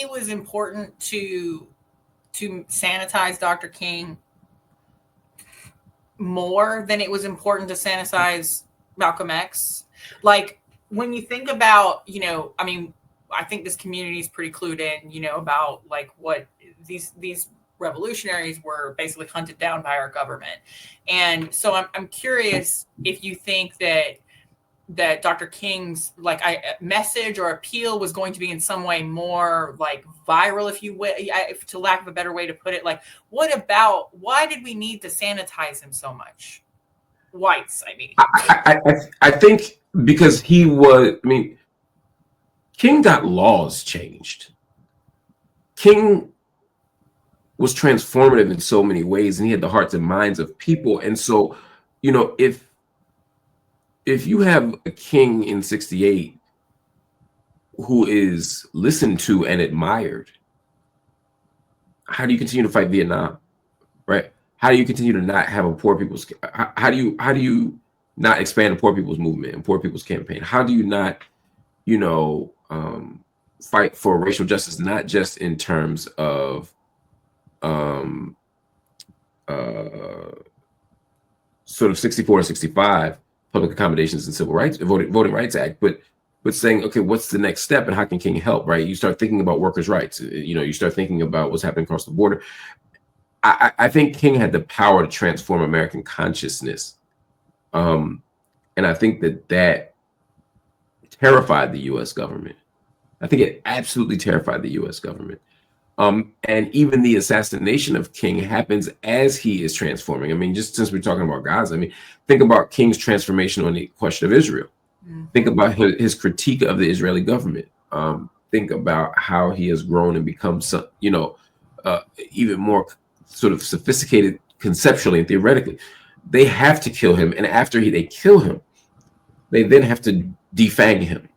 it was important to sanitize Dr. King more than it was important to sanitize Malcolm X. Like when you think about, I mean, I think this community is pretty clued in, about like what these revolutionaries were basically hunted down by our government. And so I'm curious if you think that Dr. King's message or appeal was going to be in some way more like viral, if you will, to lack of a better way to put it. Like, why did we need to sanitize him so much? Whites, I mean. I think because he was, I mean, King got laws changed. King was transformative in so many ways, and he had the hearts and minds of people. And so, if you have a king in 68 who is listened to and admired, how do you continue to fight Vietnam, right? How do you continue to not have a poor people's, how do you not expand the poor people's movement and poor people's campaign? How do you not, fight for racial justice, not just in terms of sort of 64 and 65 public accommodations and civil rights, Voting Rights Act, but saying, okay, what's the next step and how can King help, right? You start thinking about workers' rights, you start thinking about what's happening across the border. I think King had the power to transform American consciousness. And I think that terrified the US government. I think it absolutely terrified the US government. And even the assassination of King happens as he is transforming. I mean, just since we're talking about Gaza, I mean, think about King's transformation on the question of Israel. Think about his critique of the Israeli government. Think about how he has grown and become, even more sort of sophisticated conceptually and theoretically. They have to kill him, and after they kill him, they then have to defang him.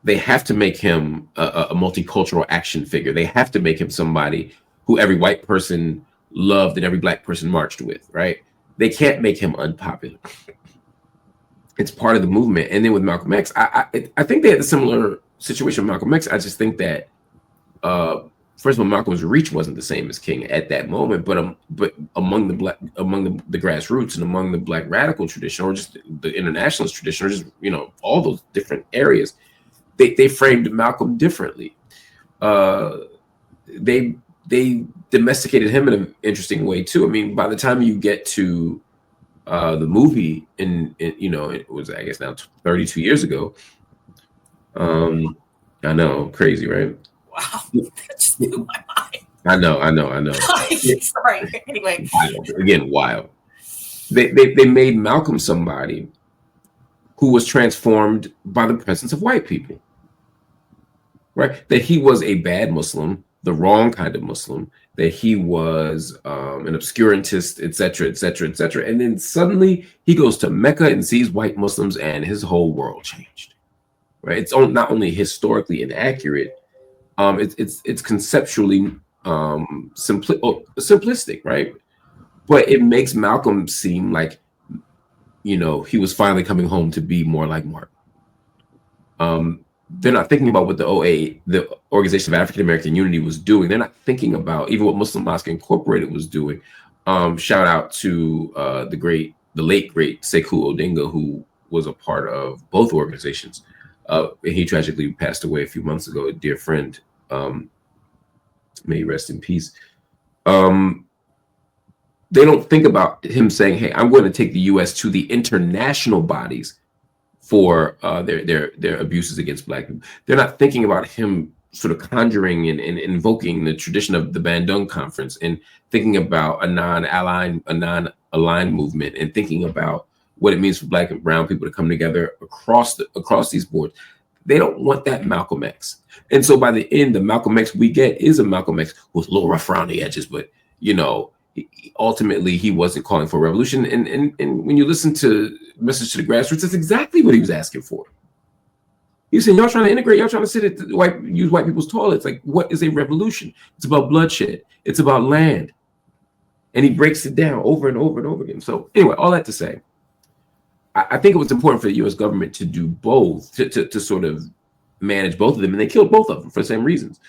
They have to make him a multicultural action figure. They have to make him somebody who every white person loved and every black person marched with, right? They can't make him unpopular. It's part of the movement. And then with Malcolm X, I think they had a similar situation with Malcolm X. I just think that, first of all, Malcolm's reach wasn't the same as King at that moment, but among the grassroots and among the black radical tradition, or just the internationalist tradition, or just all those different areas, they framed Malcolm differently. They domesticated him in an interesting way too. I mean, by the time you get to the movie, it was, I guess, now 32 years ago. I know, crazy, right? Wow, that just blew my mind. I know. Sorry. Anyway, again, wild. They made Malcolm somebody who was transformed by the presence of white people, right? That he was a bad Muslim, the wrong kind of Muslim, that he was an obscurantist, etc., etc., etc. And then suddenly he goes to Mecca and sees white Muslims, and his whole world changed, right? It's not only historically inaccurate, it's conceptually simplistic, right? But it makes Malcolm seem like, he was finally coming home to be more like Martin. They're not thinking about what the OA, the Organization of African American Unity, was doing. They're not thinking about even what Muslim Mosque Incorporated was doing. Shout out to the late great Sekou Odinga, who was a part of both organizations. He tragically passed away a few months ago, a dear friend. May he rest in peace. They don't think about him saying, hey, I'm going to take the US to the international bodies for their abuses against black people. They're not thinking about him sort of conjuring and invoking the tradition of the Bandung Conference, and thinking about a non-aligned movement, and thinking about what it means for black and brown people to come together across these boards. They don't want that Malcolm X. And so by the end, the Malcolm X we get is a Malcolm X with a little rough around the edges, but ultimately he wasn't calling for a revolution. And when you listen to Message to the Grassroots, that's exactly what he was asking for. He said, y'all trying to integrate, y'all trying to sit at use white people's toilets. Like, what is a revolution? It's about bloodshed. It's about land. And he breaks it down over and over and over again. So anyway, all that to say, I think it was important for the US government to do both, to sort of manage both of them, and they killed both of them for the same reasons.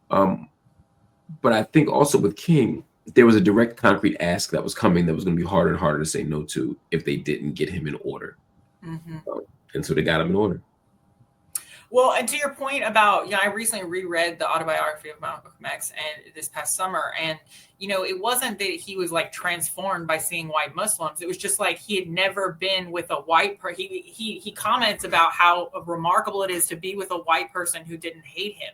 But I think also with King, there was a direct, concrete ask that was coming that was going to be harder and harder to say no to if they didn't get him in order. And so they got him in order. Well, and to your point about, I recently reread the autobiography of Malcolm X and this past summer, and it wasn't that he was like transformed by seeing white Muslims. It was just like he had never been with a white person. He comments about how remarkable it is to be with a white person who didn't hate him.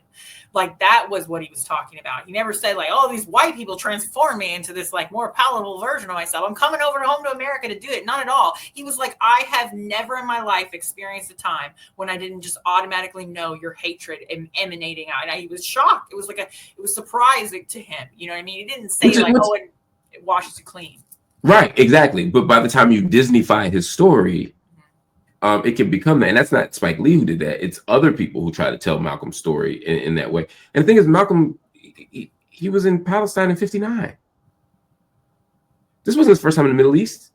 Like that was what he was talking about. He never said like, oh, these white people transformed me into this like more palatable version of myself. I'm coming over home to America to do it. Not at all. He was like, I have never in my life experienced a time when I didn't just automatically know your hatred emanating out. And he was shocked. It was like it was surprising to him. You know what I mean? He didn't say and it washes it clean. Right, exactly. But by the time you Disneyfy his story, it can become that. And that's not Spike Lee who did that. It's other people who try to tell Malcolm's story in that way. And the thing is, Malcolm, he was in Palestine in 1959. This wasn't his first time in the Middle East.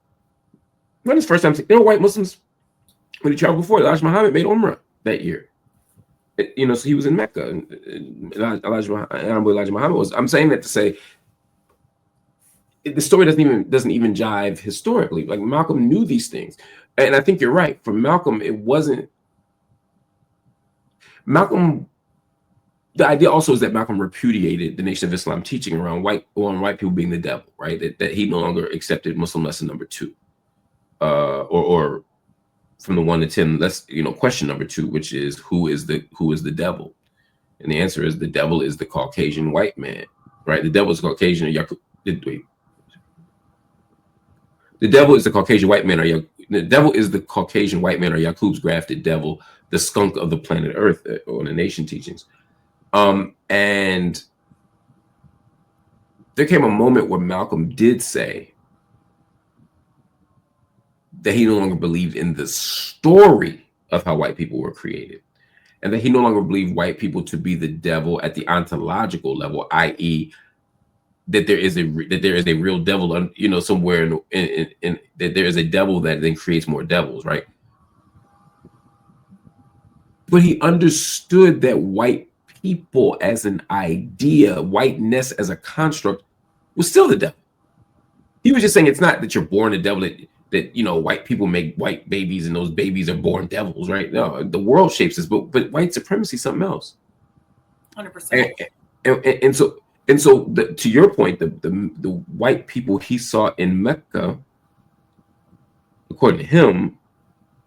It wasn't his first time. There were white Muslims when he traveled before. Elijah Muhammad made Umrah that year. So he was in Mecca. And Elijah Muhammad was. I'm saying that to say, the story doesn't even jive historically. Like Malcolm knew these things, and I think you're right. For Malcolm, it wasn't Malcolm. The idea also is that Malcolm repudiated the Nation of Islam teaching around white people being the devil, right? That he no longer accepted Muslim lesson number 2, or from the 1 to 10. Question number 2, which is who is the devil, and the answer is the devil is the Caucasian white man, right? The devil is Caucasian. The devil is the Caucasian white man, or the devil is the Caucasian white man, or Yaqub's grafted devil, the skunk of the planet Earth, or the nation teachings. And there came a moment where Malcolm did say that he no longer believed in the story of how white people were created, and that he no longer believed white people to be the devil at the ontological level, i.e., that there is a real devil, somewhere in that there is a devil that then creates more devils, right? But he understood that white people as an idea, whiteness as a construct, was still the devil. He was just saying it's not that you're born a devil, that white people make white babies and those babies are born devils, right? No, the world shapes us, but white supremacy is something else. 100%. And so to your point, the white people he saw in Mecca, according to him,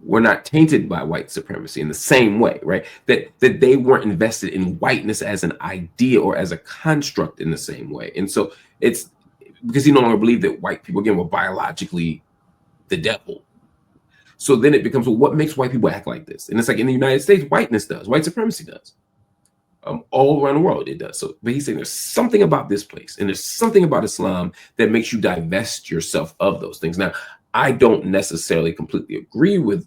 were not tainted by white supremacy in the same way, right? That they weren't invested in whiteness as an idea or as a construct in the same way. And so it's because he no longer believed that white people, again, were biologically the devil. So then it becomes, well, what makes white people act like this? And it's like in the United States, whiteness does, white supremacy does. All around the world it does. So, but he's saying there's something about this place, and there's something about Islam that makes you divest yourself of those things. Now, I don't necessarily completely agree with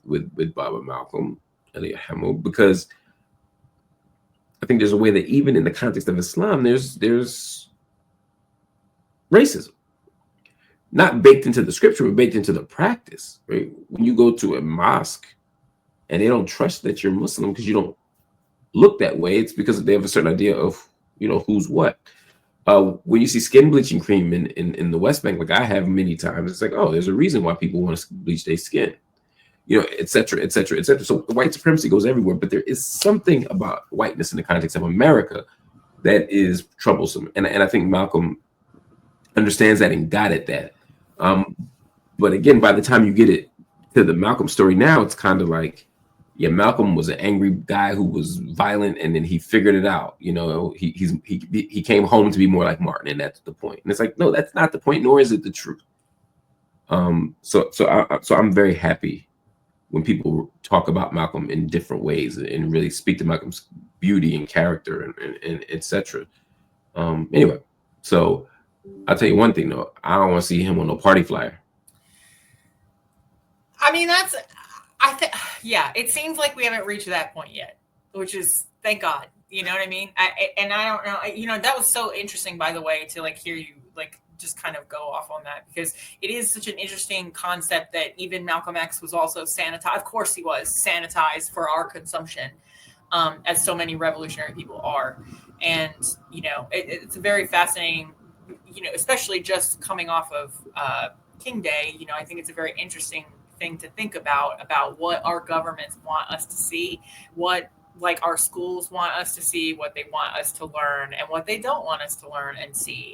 Baba Malcolm Aliyah, because I think there's a way that even in the context of Islam, there's racism, not baked into the scripture, but baked into the practice. Right? When you go to a mosque and they don't trust that you're Muslim because you don't look that way, it's because they have a certain idea of who's what. When you see skin bleaching cream in the West Bank, like I have many times, it's like, oh, there's a reason why people want to bleach their skin, et cetera, et cetera, et cetera. So white supremacy goes everywhere, but there is something about whiteness in the context of America that is troublesome, and I think Malcolm understands that and got at that. But again, by the time you get it to the Malcolm story now, it's kind of like, yeah, Malcolm was an angry guy who was violent, and then he figured it out. He came home to be more like Martin, and that's the point. And it's like, no, that's not the point, nor is it the truth. So I'm very happy when people talk about Malcolm in different ways and really speak to Malcolm's beauty and character and etc. Anyway, so I'll tell you one thing though, I don't want to see him on no party flyer. I mean, yeah, it seems like we haven't reached that point yet, which is, thank God. You know what I mean? I don't know. That was so interesting, by the way, to like hear you like just kind of go off on that, because it is such an interesting concept that even Malcolm X was also sanitized. Of course, he was sanitized for our consumption. as so many revolutionary people are. And, it's a very fascinating, especially just coming off of King Day, I think it's a very interesting thing to think about what our governments want us to see, what like our schools want us to see, what they want us to learn, and what they don't want us to learn and see.